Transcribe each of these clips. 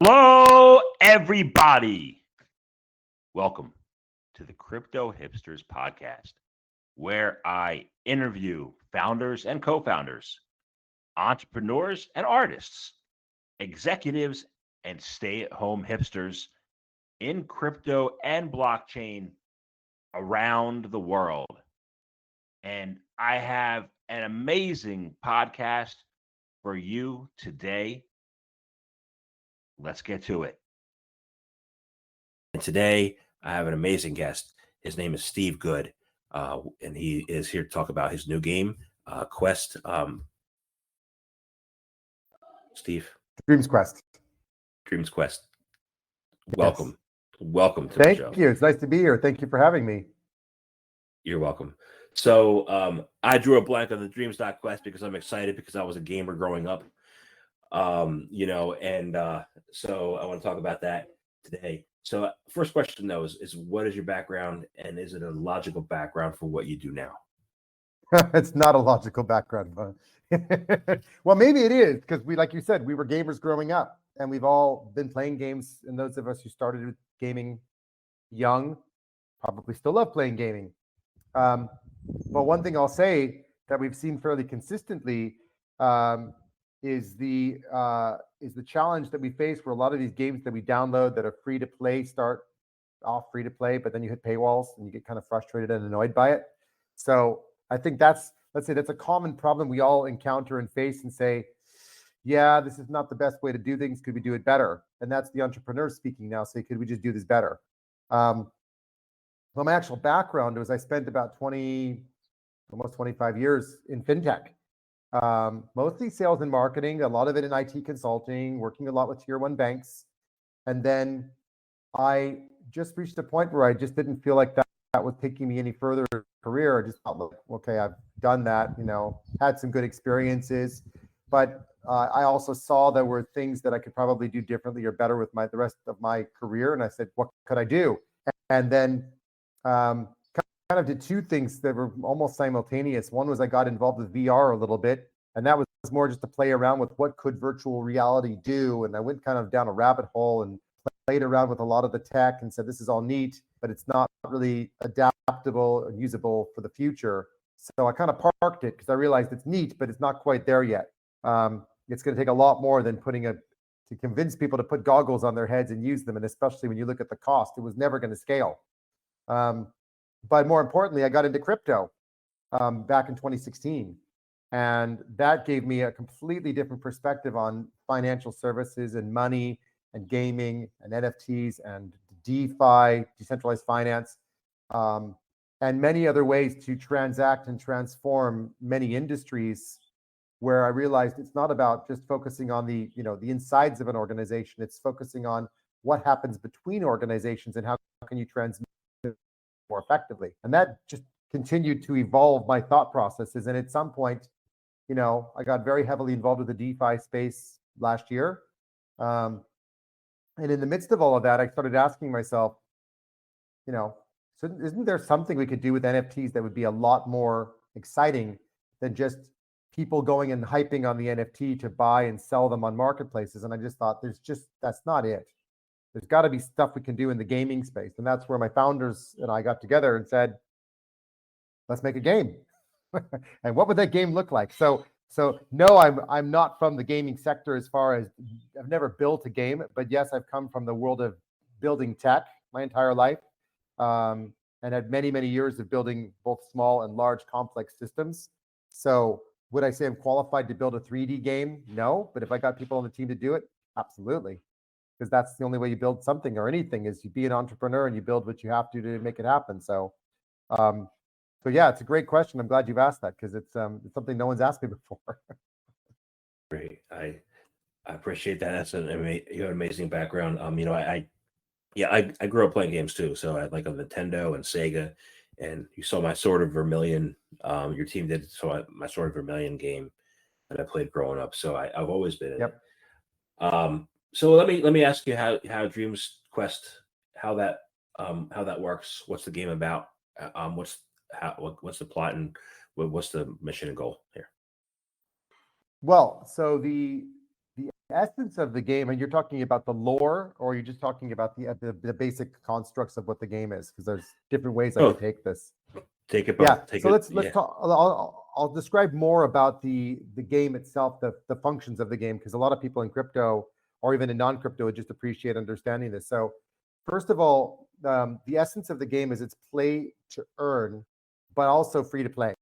Hello, everybody. Welcome to the Crypto Hipsters Podcast, where I interview founders and co founders, entrepreneurs and artists, executives and stay at home hipsters in crypto and blockchain around the world. And I have an amazing podcast for you today. Let's get to it. And today I have an amazing guest. His name is Steve Good, and he is here to talk about his new game, Quest. Steve, Dreams Quest. Dreams Quest. Yes. Welcome to Thank the show. you. It's nice to be here. Thank you for having me. You're welcome. So I drew a blank on the Dreams.Quest because I'm excited because I was a gamer growing up. So I want to talk about that today. So first question though is what is your background, and is it a logical background for what you do now? It's not a logical background. Well, maybe it is, because like you said, we were gamers growing up, and we've all been playing games. And those of us who started with gaming young probably still love playing gaming. But one thing I'll say that we've seen fairly consistently is the challenge that we face, where a lot of these games that we download that are free to play start off free to play, but then you hit paywalls and you get kind of frustrated and annoyed by it. So I think that's a common problem we all encounter and face, and say, yeah, this is not the best way to do things. Could we do it better? And that's the entrepreneur speaking now. Say, could we just do this better? Well, my actual background was I spent about almost 25 years in Fintech. Mostly sales and marketing, a lot of it in IT consulting, working a lot with tier one banks. And then I just reached a point where I just didn't feel like that was taking me any further in my career. I just thought, look, okay, I've done that, had some good experiences, but I also saw there were things that I could probably do differently or better with the rest of my career. And I said, what could I do? And then kind of did two things that were almost simultaneous. One was I got involved with VR a little bit, and that was more just to play around with what could virtual reality do. And I went kind of down a rabbit hole and played around with a lot of the tech and said, this is all neat, but it's not really adaptable or usable for the future. So I kind of parked it because I realized it's neat, but it's not quite there yet. It's going to take a lot more than to convince people to put goggles on their heads and use them. And especially when you look at the cost, it was never going to scale. But more importantly, I got into crypto back in 2016. And that gave me a completely different perspective on financial services and money and gaming and NFTs and DeFi, decentralized finance, and many other ways to transact and transform many industries, where I realized it's not about just focusing on the insides of an organization. It's focusing on what happens between organizations and how can you transmit more effectively. And that just continued to evolve my thought processes. And at some point, I got very heavily involved with the DeFi space last year. And in the midst of all of that, I started asking myself, so isn't there something we could do with NFTs that would be a lot more exciting than just people going and hyping on the NFT to buy and sell them on marketplaces? And I just thought, that's not it. There's got to be stuff we can do in the gaming space. And that's where my founders and I got together and said, let's make a game. And what would that game look like? So no, I'm not from the gaming sector, as far as I've never built a game, but yes, I've come from the world of building tech my entire life, and had many, many years of building both small and large complex systems. So would I say I'm qualified to build a 3D game? No, but if I got people on the team to do it, absolutely. Because that's the only way you build something or anything, is you be an entrepreneur and you build what you have to make it happen. So yeah, it's a great question. I'm glad you've asked that, because it's something no one's asked me before. Great. I appreciate that. That's you have an amazing background. I grew up playing games too. So I had like a Nintendo and Sega, and you saw my Sword of Vermilion. Your team did my Sword of Vermilion game that I played growing up. So I've always been in it. So let me ask you how Dreams Quest, how that works. What's the game about? What's the plot, and what's the mission and goal here? Well, so the essence of the game, and you're talking about the lore, or you're just talking about the basic constructs of what the game is, because there's different ways I Both. could take this. Take it Yeah. both. Take So it. let's talk. I'll describe more about the game itself, the functions of the game, because a lot of people in crypto or even in non-crypto would just appreciate understanding this. So first of all, the essence of the game is it's play to earn, but also free to play.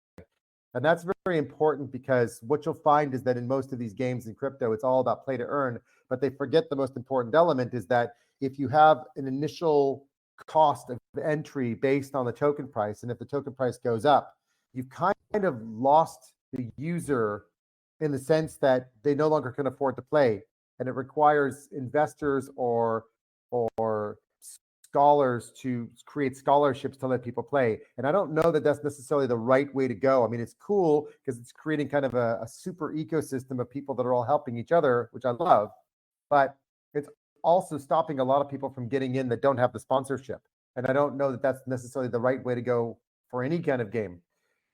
And that's very important, because what you'll find is that in most of these games in crypto, it's all about play to earn, but they forget the most important element is that if you have an initial cost of entry based on the token price, and if the token price goes up, you've kind of lost the user in the sense that they no longer can afford to play. And it requires investors or scholars to create scholarships to let people play. And I don't know that that's necessarily the right way to go. I mean, it's cool because it's creating kind of a super ecosystem of people that are all helping each other, which I love, but it's also stopping a lot of people from getting in that don't have the sponsorship. And I don't know that that's necessarily the right way to go for any kind of game.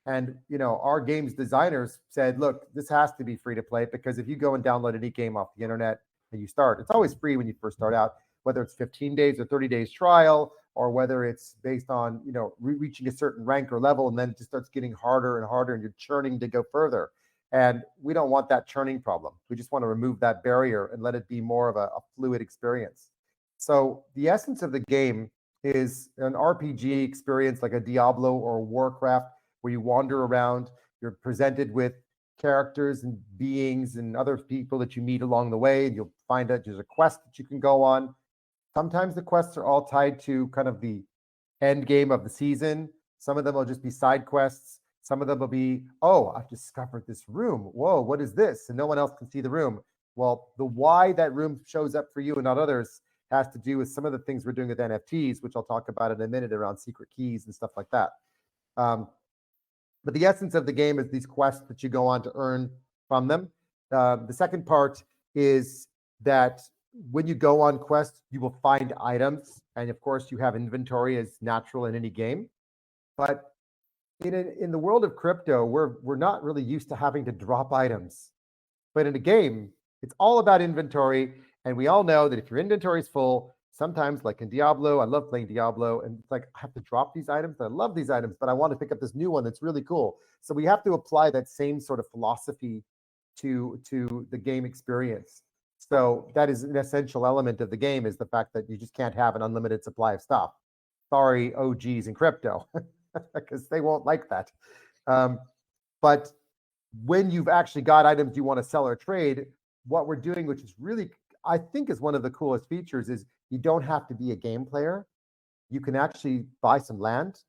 And our games designers said, look, this has to be free to play, because if you go and download any game off the internet and you start, it's always free when you first start out, whether it's 15 days or 30 days trial, or whether it's based on reaching a certain rank or level, and then it just starts getting harder and harder, and you're churning to go further. And we don't want that churning problem. We just want to remove that barrier and let it be more of a fluid experience. So the essence of the game is an RPG experience like a Diablo or Warcraft, where you wander around, you're presented with characters and beings and other people that you meet along the way, and you'll find out there's a quest that you can go on. Sometimes the quests are all tied to kind of the end game of the season. Some of them will just be side quests. Some of them will be, oh, I've discovered this room. Whoa, what is this? And no one else can see the room. Well, the why that room shows up for you and not others has to do with some of the things we're doing with NFTs, which I'll talk about in a minute, around secret keys and stuff like that. But the essence of the game is these quests that you go on to earn from them. The second part is that when you go on quests, you will find items. And of course, you have inventory as natural in any game. But in the world of crypto, we're not really used to having to drop items. But in a game, it's all about inventory. And we all know that if your inventory is full, sometimes, like in Diablo, I love playing Diablo, and it's like, I have to drop these items. I love these items, but I want to pick up this new one that's really cool. So we have to apply that same sort of philosophy to the game experience. So that is an essential element of the game, is the fact that you just can't have an unlimited supply of stuff. Sorry, OGs in crypto, because they won't like that. But when you've actually got items you want to sell or trade, what we're doing, which is really, I think, is one of the coolest features, is you don't have to be a game player. You can actually buy some land.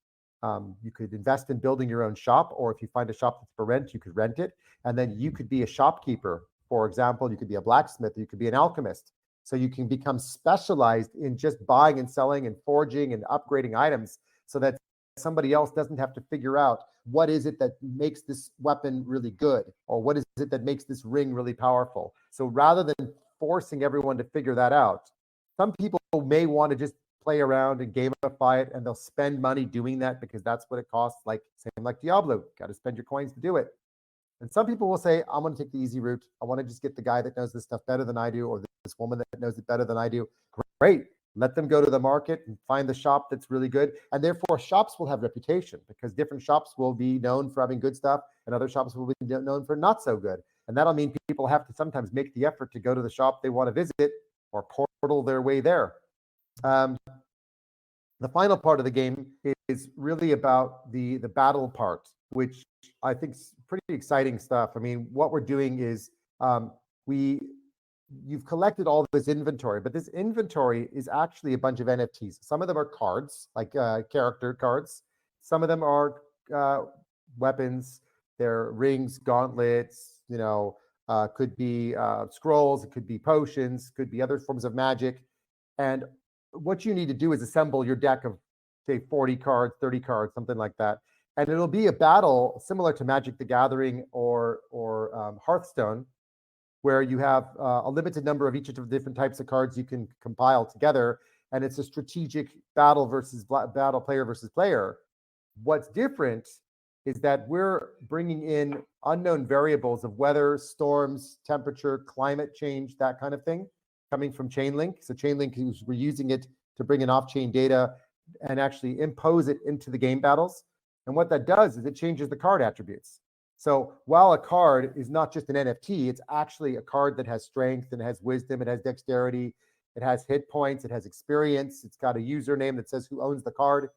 You could invest in building your own shop, or if you find a shop that's for rent, you could rent it. And then you could be a shopkeeper. For example, you could be a blacksmith, or you could be an alchemist. So you can become specialized in just buying and selling and forging and upgrading items, so that somebody else doesn't have to figure out what is it that makes this weapon really good, or what is it that makes this ring really powerful. So rather than forcing everyone to figure that out, some people may want to just play around and gamify it, and they'll spend money doing that because that's what it costs. Like, same like Diablo, got to spend your coins to do it. And some people will say, I'm going to take the easy route. I want to just get the guy that knows this stuff better than I do, or this woman that knows it better than I do. Great. Let them go to the market and find the shop that's really good. And therefore, shops will have reputation, because different shops will be known for having good stuff, and other shops will be known for not so good. And that'll mean people have to sometimes make the effort to go to the shop they want to visit, or portal their way there. The final part of the game is really about the battle part, which I think is pretty exciting stuff. I mean, what we're doing is you've collected all this inventory, but this inventory is actually a bunch of NFTs. Some of them are cards, like character cards. Some of them are weapons. They're rings, gauntlets, could be scrolls, it could be potions, could be other forms of magic. And what you need to do is assemble your deck of, say, 40 cards, 30 cards, something like that. And it'll be a battle similar to Magic the Gathering or Hearthstone, where you have a limited number of each of the different types of cards you can compile together. And it's a strategic battle player versus player. What's different is that we're bringing in unknown variables of weather, storms, temperature, climate change, that kind of thing, coming from Chainlink. So Chainlink, we're using it to bring in off-chain data and actually impose it into the game battles. And what that does is it changes the card attributes. So while a card is not just an NFT, it's actually a card that has strength and has wisdom, it has dexterity, it has hit points, it has experience, it's got a username that says who owns the card.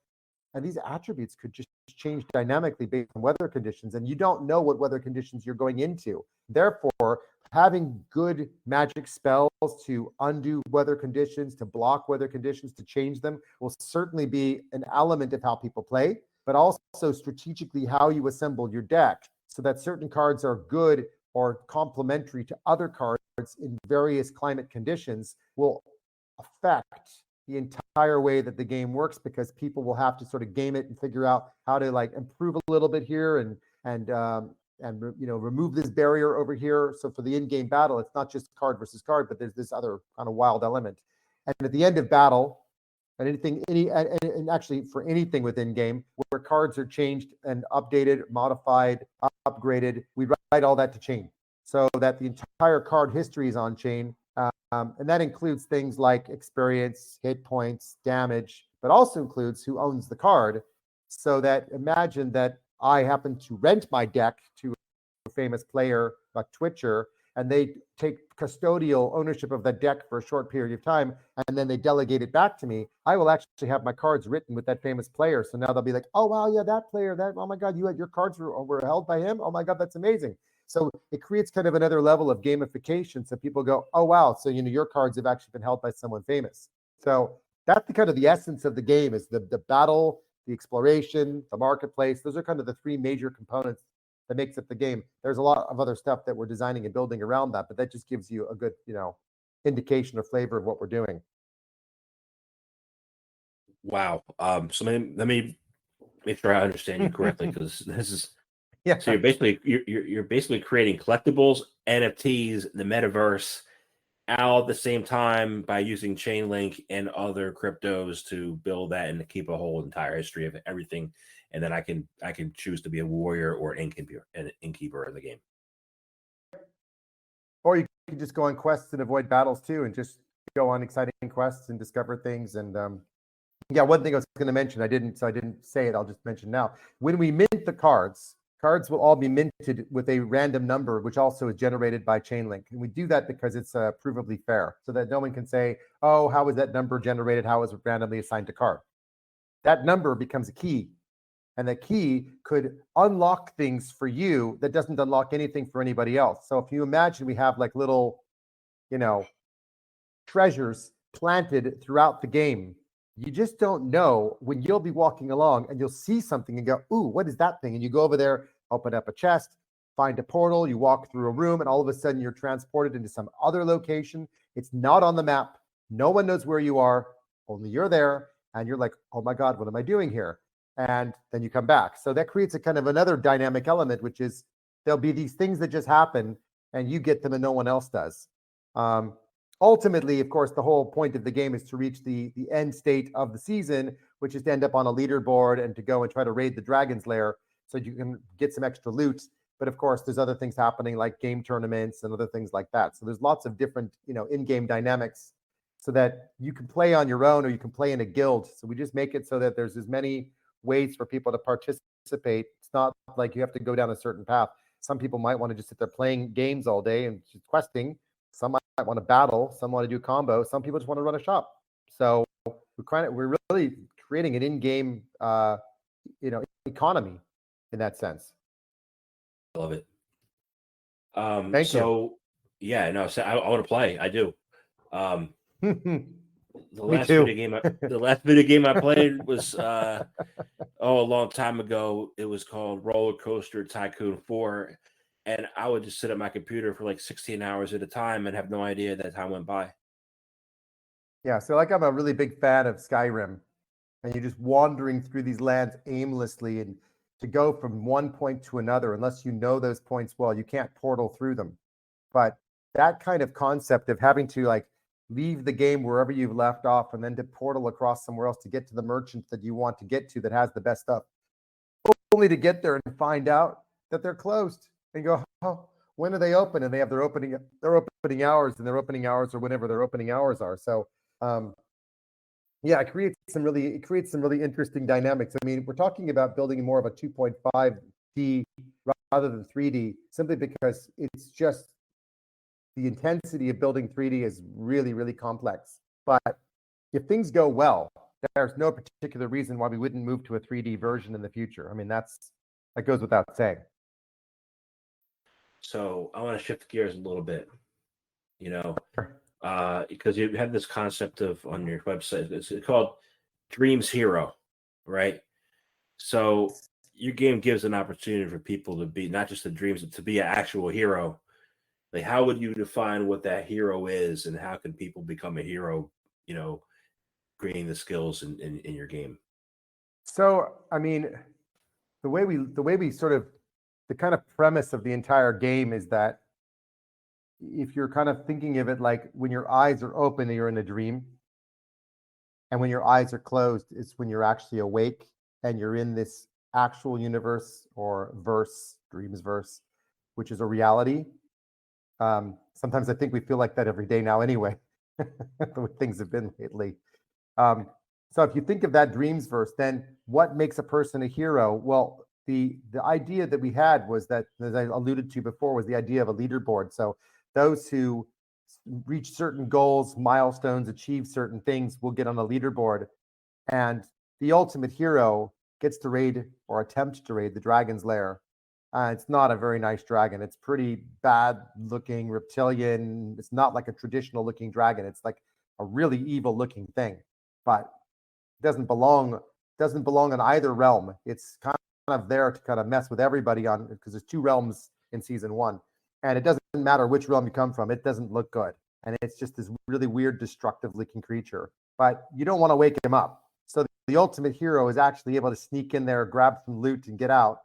And these attributes could just change dynamically based on weather conditions. And you don't know what weather conditions you're going into. Therefore, having good magic spells to undo weather conditions, to block weather conditions, to change them will certainly be an element of how people play, but also strategically how you assemble your deck so that certain cards are good or complementary to other cards in various climate conditions will affect the entire way that the game works, because people will have to sort of game it and figure out how to like improve a little bit here and remove this barrier over here. So for the in-game battle, it's not just card versus card, but there's this other kind of wild element. And at the end of battle, and actually for anything within game where cards are changed and updated, modified, upgraded, we write all that to chain so that the entire card history is on chain. And that includes things like experience, hit points, damage, but also includes who owns the card. So that imagine that I happen to rent my deck to a famous player, a Twitcher, and they take custodial ownership of the deck for a short period of time, and then they delegate it back to me. I will actually have my cards written with that famous player. So now they'll be like, oh, wow, yeah, that player, oh my God, your cards were held by him? Oh my God, that's amazing. So it creates kind of another level of gamification. So people go, oh, wow. So, your cards have actually been held by someone famous. So that's the kind of the essence of the game is the battle, the exploration, the marketplace. Those are kind of the three major components that makes up the game. There's a lot of other stuff that we're designing and building around that, but that just gives you a good, indication or flavor of what we're doing. Wow. So let me make sure I understand you correctly, because this is Yeah. so you're basically creating collectibles, NFTs, the metaverse, all at the same time by using Chainlink and other cryptos to build that and to keep a whole entire history of everything. And then I can choose to be a warrior or an innkeeper in the game. Or you can just go on quests and avoid battles too, and just go on exciting quests and discover things. And one thing I was going to mention, I didn't say it. I'll just mention now. When we mint the cards will all be minted with a random number, which also is generated by Chainlink. And we do that because it's provably fair, so that no one can say, oh, how was that number generated? How was it randomly assigned to card? That number becomes a key. And the key could unlock things for you that doesn't unlock anything for anybody else. So if you imagine we have like little, treasures planted throughout the game, you just don't know when you'll be walking along and you'll see something and go, ooh, what is that thing? And you go over there, open up a chest, find a portal, you walk through a room, and all of a sudden you're transported into some other location. It's not on the map. No one knows where you are, only you're there. And you're like, oh my God, what am I doing here? And then you come back. So that creates a kind of another dynamic element, which is there'll be these things that just happen and you get them and no one else does. Ultimately, of course, the whole point of the game is to reach the end state of the season, which is to end up on a leaderboard and to go and try to raid the Dragon's Lair so you can get some extra loot. But of course, there's other things happening like game tournaments and other things like that. So there's lots of different, in-game dynamics so that you can play on your own or you can play in a guild. So we just make it so that there's as many ways for people to participate. It's not like you have to go down a certain path. Some people might want to just sit there playing games all day and just questing. Some might want to battle. Some want to do combo. Some people just want to run a shop. So we're really creating an in-game, economy in that sense. I love it. Thank you. Yeah, no, so I want to play. I do. The Me last too. video game I played was a long time ago. It was called Roller Coaster Tycoon 4, and I would just sit at my computer for like 16 hours at a time and have no idea that time went by. Yeah, so like I'm a really big fan of Skyrim, and you're just wandering through these lands aimlessly, and to go from one point to another, unless you know those points well, you can't portal through them. But that kind of concept of having to like leave the game wherever you've left off and then to portal across somewhere else to get to the merchant that you want to get to that has the best stuff only to get there and find out that they're closed and go, oh, when are they open? And they have their opening hours, and their opening hours are whenever their opening hours are. So yeah, it creates some really interesting dynamics. I mean, we're talking about building more of a 2.5D rather than 3D, simply because it's just the intensity of building 3D is really, really complex. But if things go well, there's no particular reason why we wouldn't move to a 3D version in the future. I mean, that goes without saying. So I want to shift gears a little bit, because you have this concept of on your website. It's called Dreams Hero, right? So your game gives an opportunity for people to be not just the dreams, but to be an actual hero. Like, how would you define what that hero is, and how can people become a hero? Creating the skills in your game. So, I mean, the way we sort of, the kind of premise of the entire game is that if you're kind of thinking of it like when your eyes are open, you're in a dream. And when your eyes are closed, it's when you're actually awake and you're in this actual universe or verse, dreams verse, which is a reality. Sometimes I think we feel like that every day now anyway, the way things have been lately. So if you think of that dreams verse, then what makes a person a hero? Well, the idea that we had was that, as I alluded to before, was the idea of a leaderboard. So those who reach certain goals, milestones, achieve certain things will get on a leaderboard. And the ultimate hero gets to raid or attempt to raid the dragon's lair. It's not a very nice dragon. It's pretty bad looking reptilian. It's not like a traditional looking dragon. It's like a really evil looking thing, but it doesn't belong in either realm. It's kind of there to kind of mess with everybody on, because there's two realms in season 1, and it doesn't matter which realm you come from. It doesn't look good, and it's just this really weird, destructive looking creature. But you don't want to wake him up. So the ultimate hero is actually able to sneak in there, grab some loot, and get out,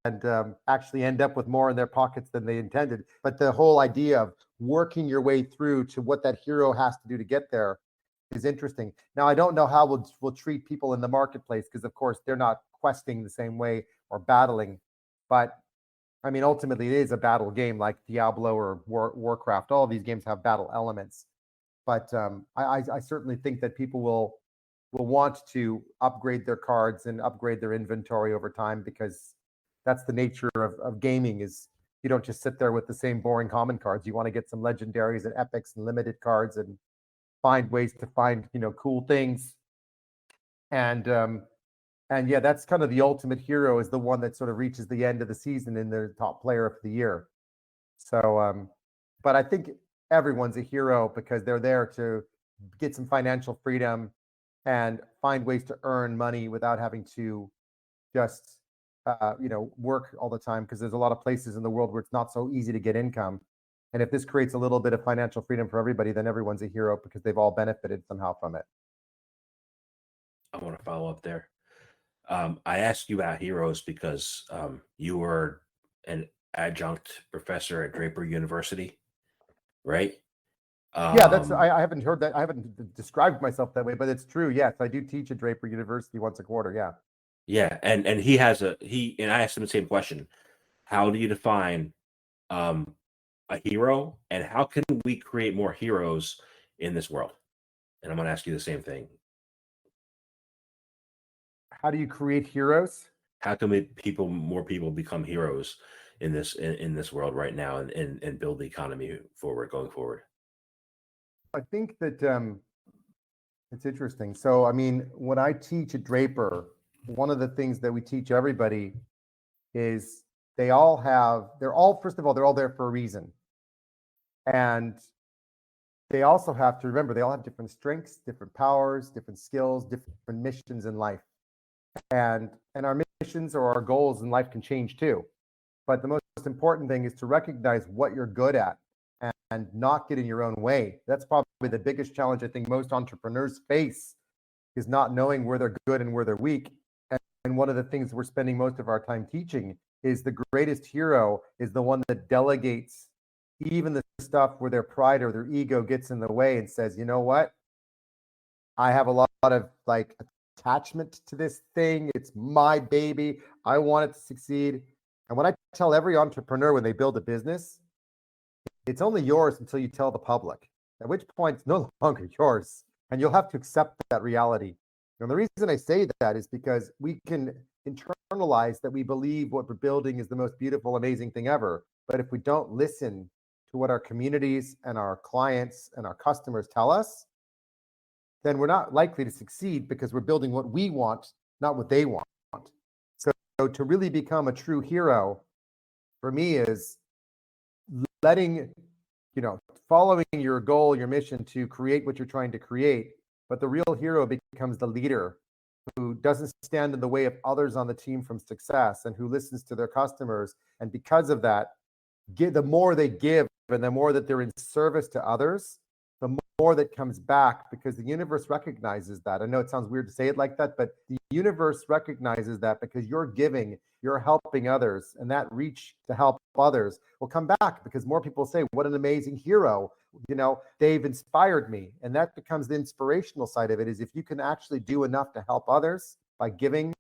and actually end up with more in their pockets than they intended. But the whole idea of working your way through to what that hero has to do to get there is interesting. Now, I don't know how we'll treat people in the marketplace, because of course they're not questing the same way or battling. But I mean, ultimately it is a battle game like Diablo or Warcraft. All of these games have battle elements. But I certainly think that people will want to upgrade their cards and upgrade their inventory over time, because that's the nature of gaming. Is you don't just sit there with the same boring common cards. You want to get some legendaries and epics and limited cards and find ways to find cool things. And yeah, that's kind of the ultimate hero, is the one that sort of reaches the end of the season in the top player of the year. So but I think everyone's a hero because they're there to get some financial freedom and find ways to earn money without having to just work all the time, because there's a lot of places in the world where it's not so easy to get income. And if this creates a little bit of financial freedom for everybody, then everyone's a hero because they've all benefited somehow from it. I want to follow up there. I asked you about heroes because you were an adjunct professor at Draper University, right? Yeah, I haven't heard that. I haven't described myself that way, but it's true. Yes, I do teach at Draper University once a quarter. Yeah. Yeah, and he has and I asked him the same question. How do you define a hero, and how can we create more heroes in this world? And I'm going to ask you the same thing. How do you create heroes? How can more people become heroes in this world right now, and build the economy going forward? I think that it's interesting. So, I mean, when I teach at Draper, one of the things that we teach everybody is they're all first of all, they're all there for a reason. And they also have to remember, they all have different strengths, different powers, different skills, different missions in life. And our missions or our goals in life can change too. But the most important thing is to recognize what you're good at and not get in your own way. That's probably the biggest challenge I think most entrepreneurs face, is not knowing where they're good and where they're weak. And one of the things we're spending most of our time teaching is the greatest hero is the one that delegates even the stuff where their pride or their ego gets in the way and says, you know what? I have a lot of like attachment to this thing. It's my baby. I want it to succeed. And what I tell every entrepreneur when they build a business, it's only yours until you tell the public, at which point it's no longer yours. And you'll have to accept that reality. And the reason I say that is because we can internalize that we believe what we're building is the most beautiful, amazing thing ever. But if we don't listen to what our communities and our clients and our customers tell us, then we're not likely to succeed because we're building what we want, not what they want. So to really become a true hero for me is letting, following your goal, your mission to create what you're trying to create. But the real hero becomes the leader who doesn't stand in the way of others on the team from success and who listens to their customers. And because of that, the more they give and the more that they're in service to others, the more that comes back, because the universe recognizes that. I know it sounds weird to say it like that, but the universe recognizes that because you're giving, you're helping others, and that reach to help others will come back because more people say, what an amazing hero. They've inspired me. And that becomes the inspirational side of it, is if you can actually do enough to help others by giving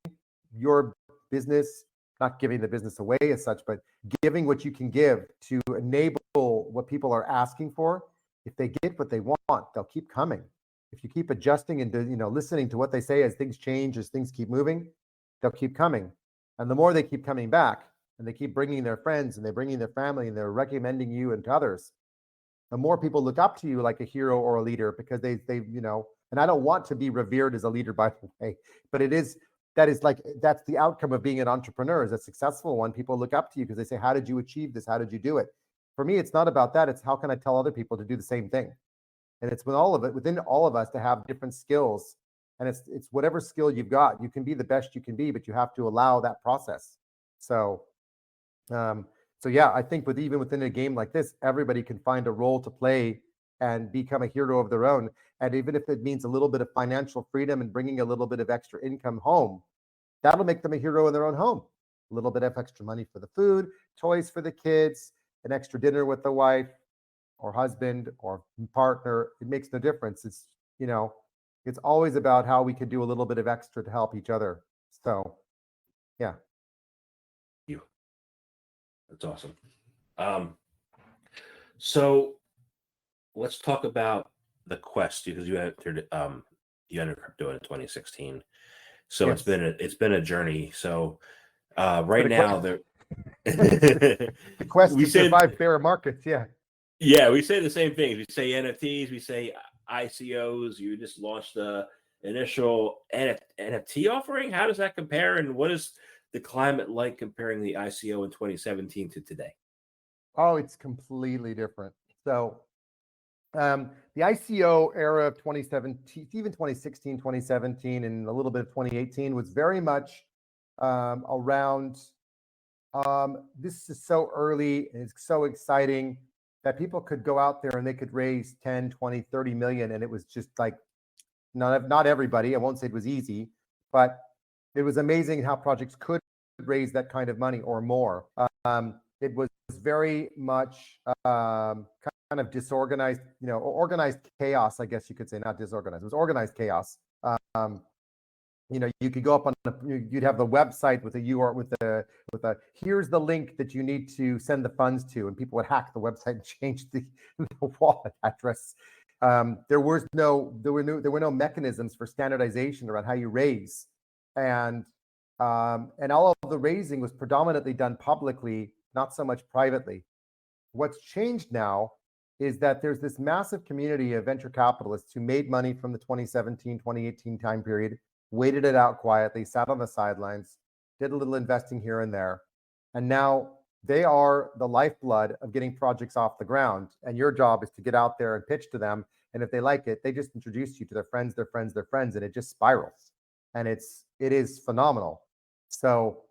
your business, not giving the business away as such, but giving what you can give to enable what people are asking for. If they get what they want, they'll keep coming. If you keep adjusting and listening to what they say as things change, as things keep moving, they'll keep coming. And the more they keep coming back and they keep bringing their friends and they're bringing their family and they're recommending you and to others, the more people look up to you like a hero or a leader, because they and I don't want to be revered as a leader, by the way, but that's the outcome of being an entrepreneur, is a successful one. People look up to you because they say, how did you achieve this? How did you do it? For me, it's not about that. It's how can I tell other people to do the same thing? And it's within all of us to have different skills. And it's whatever skill you've got. You can be the best you can be, but you have to allow that process. So yeah, I think even within a game like this, everybody can find a role to play and become a hero of their own. And even if it means a little bit of financial freedom and bringing a little bit of extra income home, that'll make them a hero in their own home. A little bit of extra money for the food, toys for the kids, an extra dinner with the wife or husband or partner. It makes no difference. It's always about how we can do a little bit of extra to help each other. So, yeah. That's awesome. So let's talk about the quest, because you entered crypto in 2016. So Yes. it's been a journey. So right now the quest to survive bear markets. Yeah, we say the same things. We say NFTs, we say ICOs. You just launched the initial NFT offering. How does that compare, and what is the climate like comparing the ICO in 2017 to today? Oh, it's completely different. So the ICO era of 2017, even 2016, 2017, and a little bit of 2018 was very much around, this is so early and it's so exciting that people could go out there and they could raise 10, 20, 30 million. And it was just like, not everybody, I won't say it was easy, but it was amazing how projects could raise that kind of money or more. It was very much kind of disorganized, organized chaos, I guess you could say, not disorganized. It was organized chaos. You could go up on you'd have the website with a URL with a here's the link that you need to send the funds to, and people would hack the website and change the wallet address. There were no mechanisms for standardization around how you raise, and all of the raising was predominantly done publicly, not so much privately. What's changed now is that there's this massive community of venture capitalists who made money from the 2017, 2018 time period, waited it out quietly, sat on the sidelines, did a little investing here and there. And now they are the lifeblood of getting projects off the ground. And your job is to get out there and pitch to them. And if they like it, they just introduce you to their friends, and it just spirals. And it is phenomenal. So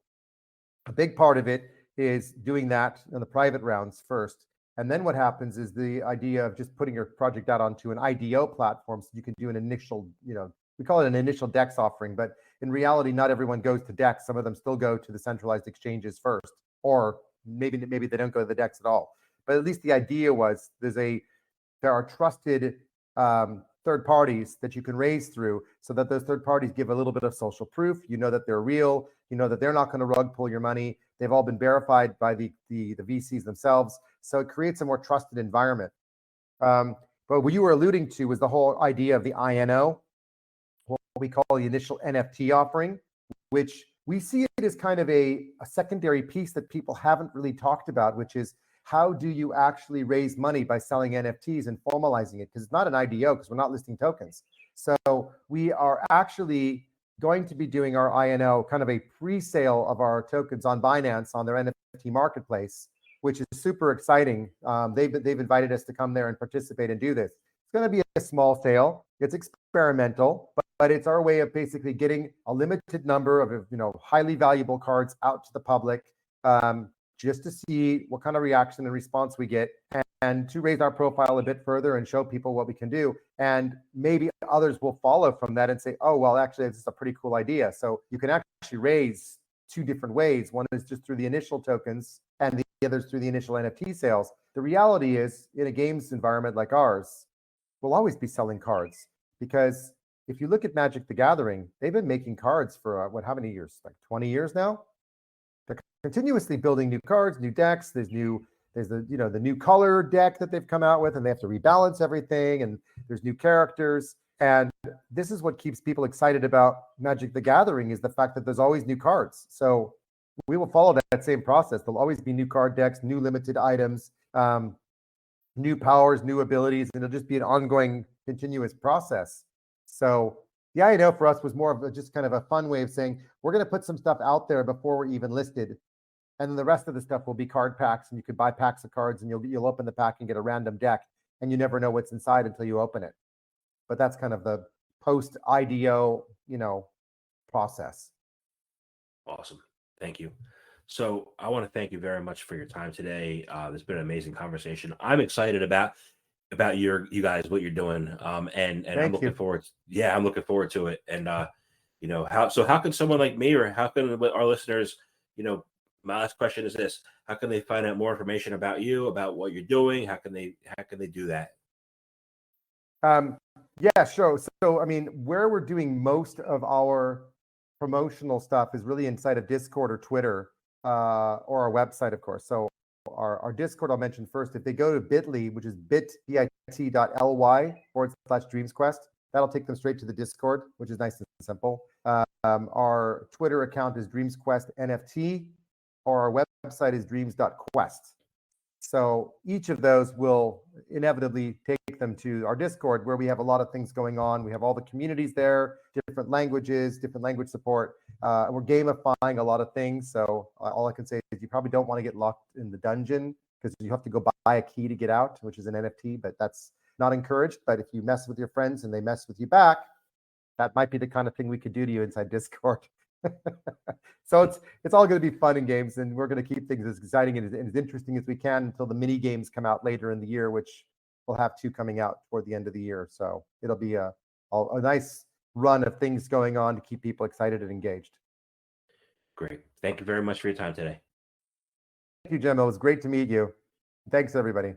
a big part of it is doing that in the private rounds first. And then what happens is the idea of just putting your project out onto an IDO platform, so you can do an initial, we call it an initial DEX offering, but in reality, not everyone goes to DEX. Some of them still go to the centralized exchanges first, or maybe they don't go to the DEX at all. But at least the idea was there are trusted third parties that you can raise through, so that those third parties give a little bit of social proof. You know that they're real. You know that they're not going to rug pull your money. They've all been verified by the VCs themselves. So it creates a more trusted environment. But what you were alluding to was the whole idea of the INO, what we call the initial NFT offering, which we see it as kind of a secondary piece that people haven't really talked about, which is how do you actually raise money by selling NFTs and formalizing it? Because it's not an IDO, because we're not listing tokens. So we are actually going to be doing our INO, kind of a pre-sale of our tokens on Binance on their NFT marketplace, which is super exciting. They've invited us to come there and participate and do this. It's going to be a small sale. It's experimental, but it's our way of basically getting a limited number of highly valuable cards out to the public, just to see what kind of reaction and response we get, and to raise our profile a bit further and show people what we can do. And maybe others will follow from that and say, oh, well, actually, this is a pretty cool idea. So you can actually raise two different ways. One is just through the initial tokens, and the other is through the initial NFT sales. The reality is, in a games environment like ours, we'll always be selling cards, because if you look at Magic the Gathering, they've been making cards for how many years? Like 20 years now? They're continuously building new cards, new decks. There's the new color deck that they've come out with, and they have to rebalance everything, and there's new characters. And this is what keeps people excited about Magic the Gathering, is the fact that there's always new cards. So we will follow that same process. There'll always be new card decks, new limited items, new powers, new abilities, and it'll just be an ongoing, continuous process. So the INO for us was more of just kind of a fun way of saying, we're going to put some stuff out there before we're even listed. And then the rest of the stuff will be card packs, and you could buy packs of cards, and you'll open the pack and get a random deck, and you never know what's inside until you open it. But that's kind of the post IDO, process. Awesome. Thank you. So I want to thank you very much for your time today. It's been an amazing conversation. I'm excited about you guys, what you're doing. And I'm looking forward. I'm looking forward to it. And how can someone like me, or how can our listeners, my last question is this: how can they find out more information about you, about what you're doing? How can they do that? Yeah, sure. So, I mean, where we're doing most of our promotional stuff is really inside of Discord or Twitter, or our website, of course. So our Discord, I'll mention first. If they go to bit.ly, which is bit.ly/DreamsQuest, that'll take them straight to the Discord, which is nice and simple. Our Twitter account is DreamsQuest NFT, or our website is dreams.quest. So each of those will inevitably take them to our Discord, where we have a lot of things going on. We have all the communities there, different languages, different language support. And we're gamifying a lot of things. So all I can say is you probably don't want to get locked in the dungeon, because you have to go buy a key to get out, which is an NFT, but that's not encouraged. But if you mess with your friends and they mess with you back, that might be the kind of thing we could do to you inside Discord. So it's all going to be fun and games, and we're going to keep things as exciting and as interesting as we can until the mini games come out later in the year, which we'll have 2 coming out toward the end of the year. So it'll be a nice run of things going on to keep people excited and engaged. Great. Thank you very much for your time today. Thank you, Jim. It was great to meet you. Thanks, everybody.